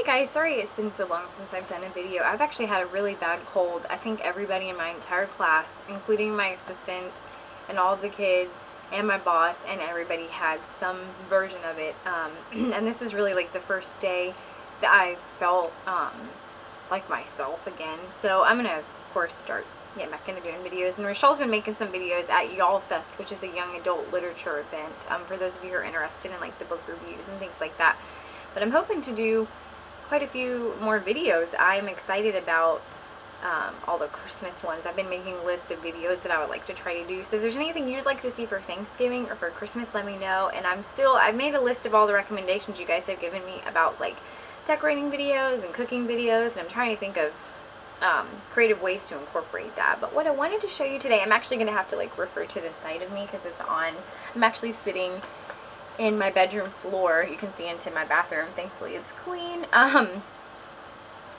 Hey guys, sorry it's been so long since I've done a video. I've actually had a really bad cold. I think everybody in my entire class, including my assistant and all of the kids and my boss and everybody, had some version of it. And this is really like the first day that I felt like myself again. So I'm gonna, of course, start getting back into doing videos. And Rochelle's been making some videos at Y'all Fest, which is a young adult literature event, for those of you who are interested in like the book reviews and things like that. But I'm hoping to do quite a few more videos. I'm excited about all the Christmas ones. I've been making a list of videos that I would like to try to do. So if there's anything you'd like to see for Thanksgiving or for Christmas, let me know. And I've made a list of all the recommendations you guys have given me about like decorating videos and cooking videos, and I'm trying to think of creative ways to incorporate that. But what I wanted to show you today, I'm actually going to have to like refer to the side of me because it's on. I'm actually sitting in my bedroom floor. You can see into my bathroom. Thankfully it's clean.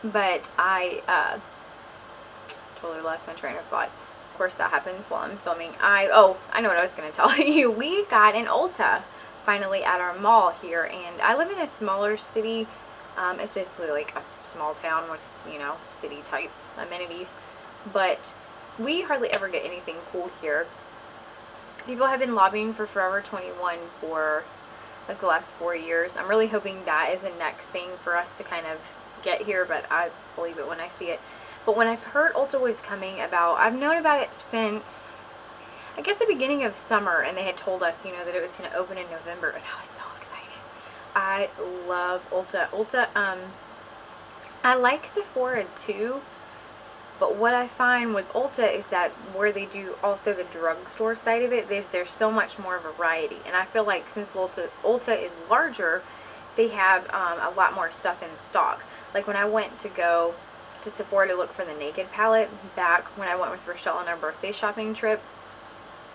But I totally lost my train of thought. Of course that happens while I'm filming. I know what I was going to tell you. We got an Ulta finally at our mall here, and I live in a smaller city. It's basically like a small town with, you know, city type amenities, but we hardly ever get anything cool here. People have been lobbying for Forever 21 for like the last 4 years. I'm really hoping that is the next thing for us to kind of get here, but I believe it when I see it. But when I've heard Ulta was coming about, I've known about it since, I guess, the beginning of summer, and they had told us, you know, that it was going to open in November, and I was so excited. I love Ulta. I like Sephora too. But what I find with Ulta is that where they do also the drugstore side of it, there's so much more variety. And I feel like since Ulta is larger, they have a lot more stuff in stock. Like when I went to go to Sephora to look for the Naked palette back when I went with Rochelle on our birthday shopping trip,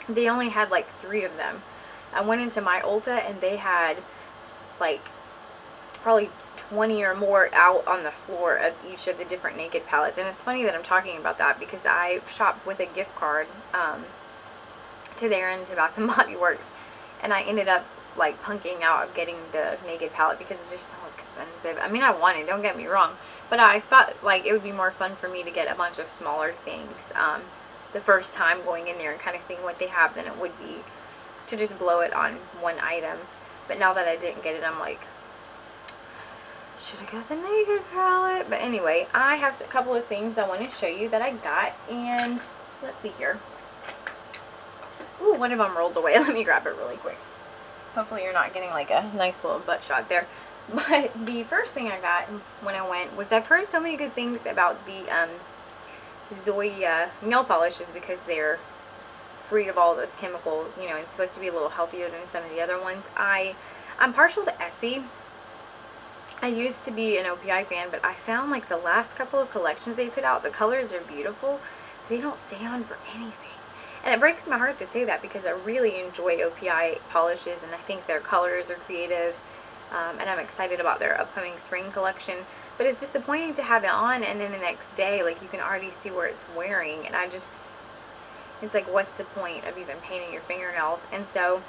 they only had like 3 of them. I went into my Ulta and they had like probably 20 or more out on the floor of each of the different Naked palettes. And it's funny that I'm talking about that because I shopped with a gift card to there and to Bath and Body Works, and I ended up like punking out of getting the Naked palette because it's just so expensive. I mean, I wanted, don't get me wrong, but I thought like it would be more fun for me to get a bunch of smaller things the first time going in there and kind of seeing what they have than it would be to just blow it on one item. But now that I didn't get it, I'm like, should have got the Naked palette. But anyway, I have a couple of things I want to show you that I got, and let's see here. Ooh, one of them rolled away. Let me grab it really quick. Hopefully you're not getting like a nice little butt shot there. But the first thing I got when I went was, I've heard so many good things about the Zoya nail polishes because they're free of all those chemicals, you know, and supposed to be a little healthier than some of the other ones. I'm partial to Essie. I used to be an OPI fan, but I found like the last couple of collections they put out, the colors are beautiful. They don't stay on for anything. And it breaks my heart to say that because I really enjoy OPI polishes and I think their colors are creative. And I'm excited about their upcoming spring collection. But it's disappointing to have it on and then the next day, like, you can already see where it's wearing. And it's like, what's the point of even painting your fingernails? And so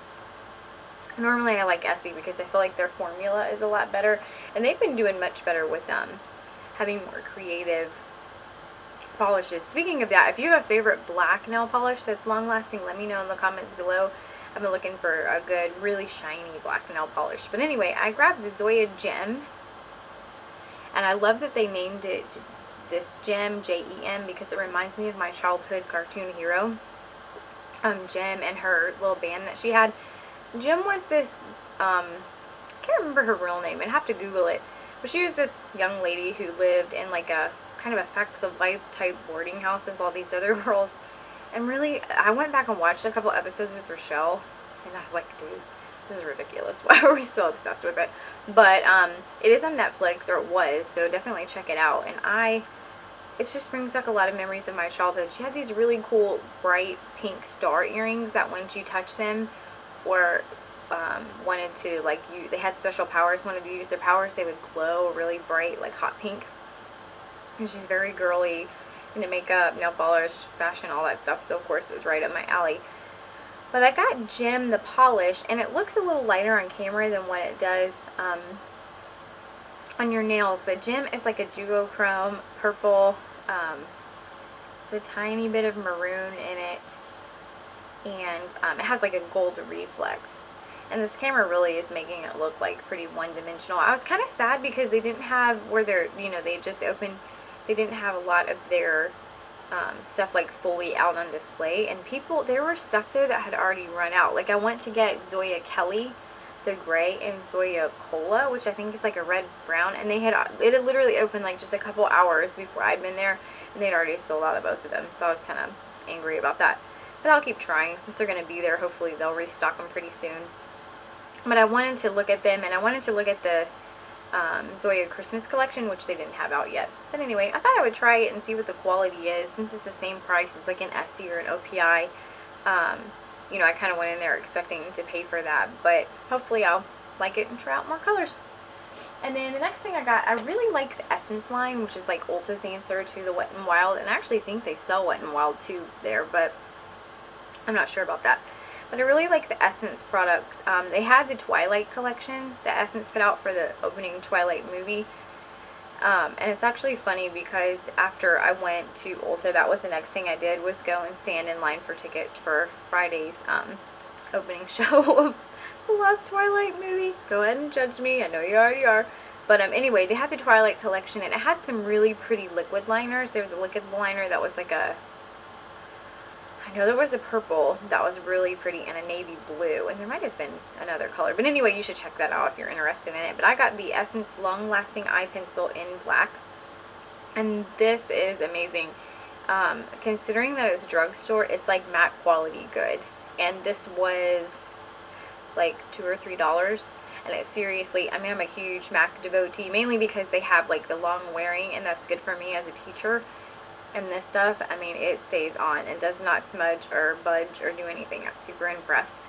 normally I like Essie because I feel like their formula is a lot better, and they've been doing much better with having more creative polishes. Speaking of that, if you have a favorite black nail polish that's long lasting, let me know in the comments below. I've been looking for a good, really shiny black nail polish. But anyway, I grabbed the Zoya Gem, and I love that they named it this Gem, J-E-M, because it reminds me of my childhood cartoon hero, Gem, and her little band that she had. Gem was this, I can't remember her real name, I'd have to Google it, but she was this young lady who lived in like a kind of a facts of life type boarding house with all these other girls. And really, I went back and watched a couple episodes with Rochelle, and I was like, dude, this is ridiculous. Why are we so obsessed with it? But it is on Netflix, or it was, so definitely check it out. And it just brings back a lot of memories of my childhood. She had these really cool bright pink star earrings that once you touch them, or wanted to, like, they had special powers, wanted to use their powers, they would glow really bright, like hot pink. And she's very girly, into makeup, nail polish, fashion, all that stuff, so of course it's right up my alley. But I got Gem the polish, and it looks a little lighter on camera than what it does on your nails. But Gem is like a duochrome purple. It's a tiny bit of maroon in it, and it has like a gold reflect. And this camera really is making it look like pretty one-dimensional. I was kind of sad because they didn't have, where they're, you know, they just opened, they didn't have a lot of their stuff like fully out on display. And people, there were stuff there that had already run out. Like I went to get Zoya Kelly, the gray, and Zoya Cola, which I think is like a red brown. And it had literally opened like just a couple hours before I'd been there. And they'd already sold out of both of them. So I was kind of angry about that. But I'll keep trying since they're going to be there. Hopefully they'll restock them pretty soon. But I wanted to look at them, and I wanted to look at the Zoya Christmas collection, which they didn't have out yet. But anyway, I thought I would try it and see what the quality is, since it's the same price as like an Essie or an OPI. You know, I kind of went in there expecting to pay for that, but hopefully I'll like it and try out more colors. And then the next thing I got, I really like the Essence line, which is like Ulta's answer to the Wet n Wild, and I actually think they sell Wet n Wild too there, but I'm not sure about that. But I really like the Essence products. They had the Twilight collection that Essence put out for the opening Twilight movie. And it's actually funny because after I went to Ulta, that was the next thing I did, was go and stand in line for tickets for Friday's opening show of the last Twilight movie. Go ahead and judge me. I know you already are. But anyway, they had the Twilight collection, and it had some really pretty liquid liners. There was a liquid liner that was like a, I know there was a purple that was really pretty, and a navy blue, and there might have been another color. But anyway, you should check that out if you're interested in it. But I got the Essence Long Lasting Eye Pencil in black, and this is amazing. Considering that it's drugstore, it's like matte quality good. And this was like $2 or $3. And it's seriously, I mean, I'm a huge MAC devotee, mainly because they have like the long wearing, and that's good for me as a teacher. And this stuff, I mean, it stays on and does not smudge or budge or do anything. I'm super impressed.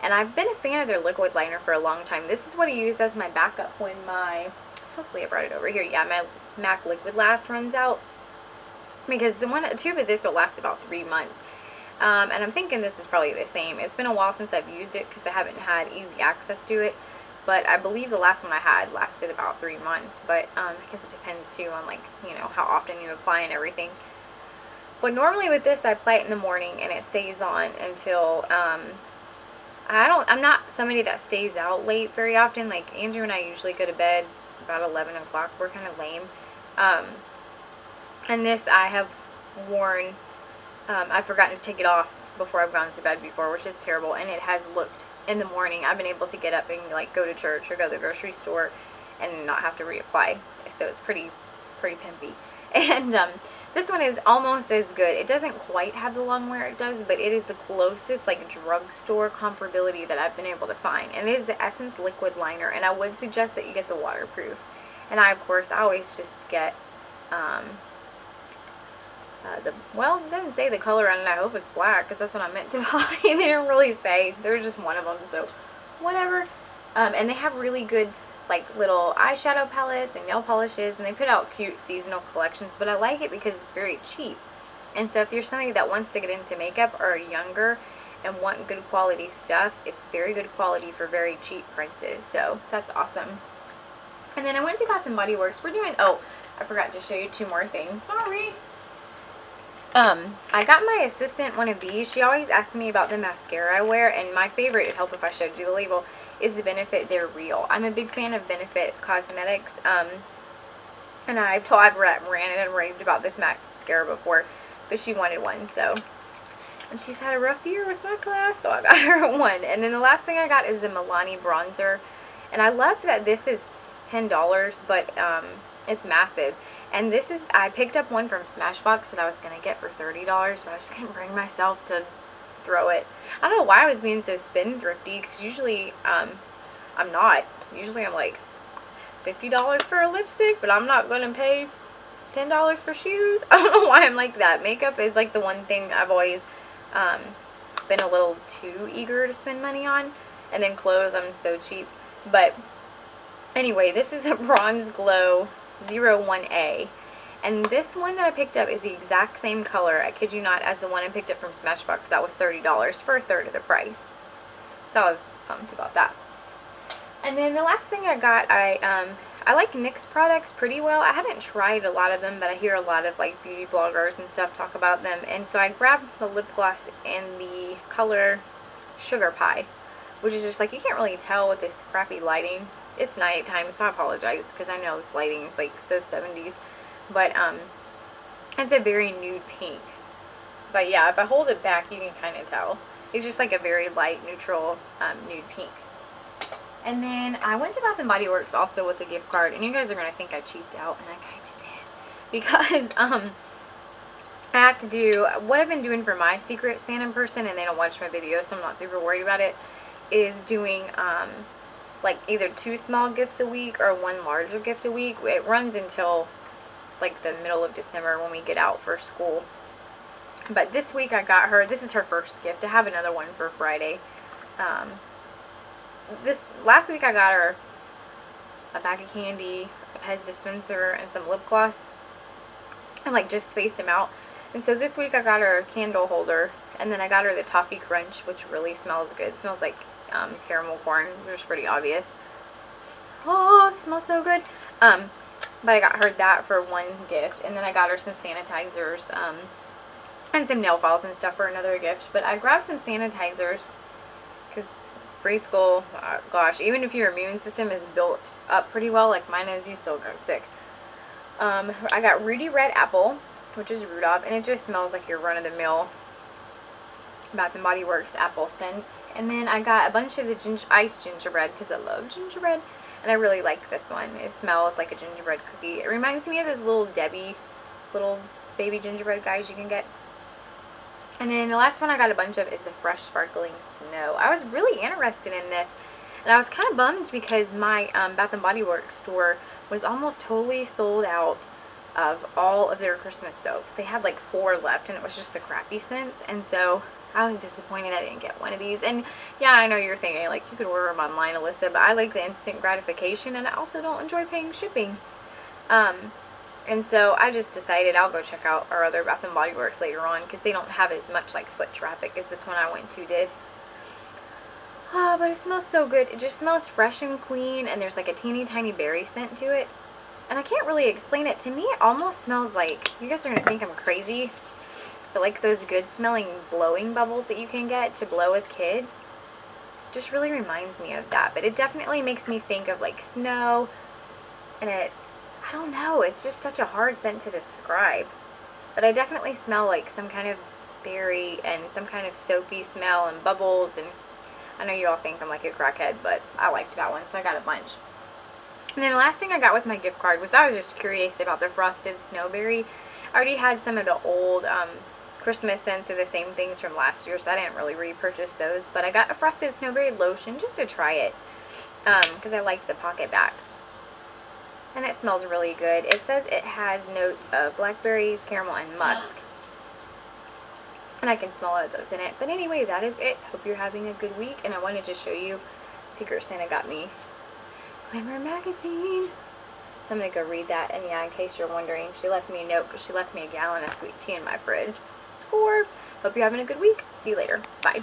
And I've been a fan of their liquid liner for a long time. This is what I use as my backup when my, hopefully I brought it over here, yeah, my MAC Liquid Last runs out. Because a tube of this will last about 3 months. And I'm thinking this is probably the same. It's been a while since I've used it because I haven't had easy access to it. But I believe the last one I had lasted about 3 months. But I guess it depends too on, like, you know, how often you apply and everything. But normally with this, I apply it in the morning and it stays on until I'm not somebody that stays out late very often. Like Andrew and I usually go to bed about 11 o'clock. We're kind of lame. And this I have worn. I've forgotten to take it off before I've gone to bed before, which is terrible. And it has looked, in the morning, I've been able to get up and like go to church or go to the grocery store and not have to reapply. So it's pretty pimpy. And this one is almost as good. It doesn't quite have the long wear it does, but it is the closest like drugstore comparability that I've been able to find. And it is the Essence Liquid Liner, and I would suggest that you get the waterproof. And I, of course, I always just get well, it doesn't say the color on it. I hope it's black, because that's what I meant to buy. They didn't really say. There's just one of them, so whatever. And they have really good, like, little eyeshadow palettes and nail polishes, and they put out cute seasonal collections, but I like it because it's very cheap. And so if you're somebody that wants to get into makeup or younger and want good quality stuff, it's very good quality for very cheap prices. So that's awesome. And then I went to Bath and Body Works. We're doing, oh, I forgot to show you 2 more things. Sorry. I got my assistant one of these. She always asks me about the mascara I wear, and my favorite, it'd help if I showed you the label, is the Benefit They're Real. I'm a big fan of Benefit Cosmetics, and I've ranted and raved about this mascara before, but she wanted one, so, and she's had a rough year with my class, so I got her one. And then the last thing I got is the Milani bronzer, and I love that this is $10, but, it's massive. And this is, I picked up one from Smashbox that I was going to get for $30, but I just couldn't bring myself to throw it. I don't know why I was being so spendthrifty, because usually, I'm not. Usually I'm like, $50 for a lipstick, but I'm not going to pay $10 for shoes. I don't know why I'm like that. Makeup is like the one thing I've always, been a little too eager to spend money on. And then clothes, I'm so cheap. But anyway, this is a Bronze Glow 01A, and this one that I picked up is the exact same color, I kid you not, as the one I picked up from Smashbox. That was $30 for a third of the price, so I was pumped about that. And then the last thing I got, I I like NYX products pretty well. I haven't tried a lot of them, but I hear a lot of like beauty bloggers and stuff talk about them. And so I grabbed the lip gloss in the color Sugar Pie, which is just like, you can't really tell with this crappy lighting. It's nighttime, so I apologize because I know this lighting is like so 70s. But it's a very nude pink. But yeah, if I hold it back, you can kind of tell. It's just like a very light, neutral, nude pink. And then I went to Bath & Body Works also with a gift card. And you guys are going to think I cheaped out, and I kind of did. Because I have to do, what I've been doing for my Secret Santa person, and they don't watch my videos, so I'm not super worried about it, is doing like either 2 small gifts a week or 1 larger gift a week. It runs until like the middle of December when we get out for school. But this week I got her, this is her first gift. I have another one for Friday. This last week I got her a bag of candy, a Pez dispenser, and some lip gloss. And like just spaced them out. And so this week I got her a candle holder, and then I got her the Toffee Crunch, which really smells good. It smells like caramel corn, which is pretty obvious. Oh, it smells so good. But I got her that for 1 gift, and then I got her some sanitizers, and some nail files and stuff for another gift. But I grabbed some sanitizers because preschool, gosh, even if your immune system is built up pretty well, like mine is, you still get sick. I got Rudy Red Apple, which is Rudolph, and it just smells like your run-of-the-mill Bath & Body Works apple scent. And then I got a bunch of the iced gingerbread because I love gingerbread, and I really like this one. It smells like a gingerbread cookie. It reminds me of this little Debbie, little baby gingerbread guys you can get. And then the last one I got a bunch of is the Fresh Sparkling Snow. I was really interested in this, and I was kind of bummed because my Bath & Body Works store was almost totally sold out of all of their Christmas soaps. They had like 4 left, and it was just the crappy scents, and so I was disappointed I didn't get one of these. And yeah, I know you're thinking like you could order them online, Alyssa, but I like the instant gratification, and I also don't enjoy paying shipping. And so I just decided I'll go check out our other Bath & Body Works later on because they don't have as much like foot traffic as this one I went to did. Oh, but it smells so good. It just smells fresh and clean, and there's like a teeny tiny berry scent to it. And I can't really explain it. To me, it almost smells like, you guys are going to think I'm crazy, but like those good smelling blowing bubbles that you can get to blow with kids. Just really reminds me of that. But it definitely makes me think of like snow, and I don't know, it's just such a hard scent to describe. But I definitely smell like some kind of berry and some kind of soapy smell and bubbles. And I know you all think I'm like a crackhead, but I liked that one, so I got a bunch. And then the last thing I got with my gift card was I was just curious about the Frosted Snowberry. I already had some of the old Christmas scents of the same things from last year, so I didn't really repurchase those. But I got a Frosted Snowberry lotion just to try it because I like the pocket back. And it smells really good. It says it has notes of blackberries, caramel, and musk. And I can smell all of those in it. But anyway, that is it. Hope you're having a good week. And I wanted to show you Secret Santa got me Glamour magazine. So I'm going to go read that. And yeah, in case you're wondering, she left me a note because she left me a gallon of sweet tea in my fridge. Score! Hope you're having a good week. See you later. Bye.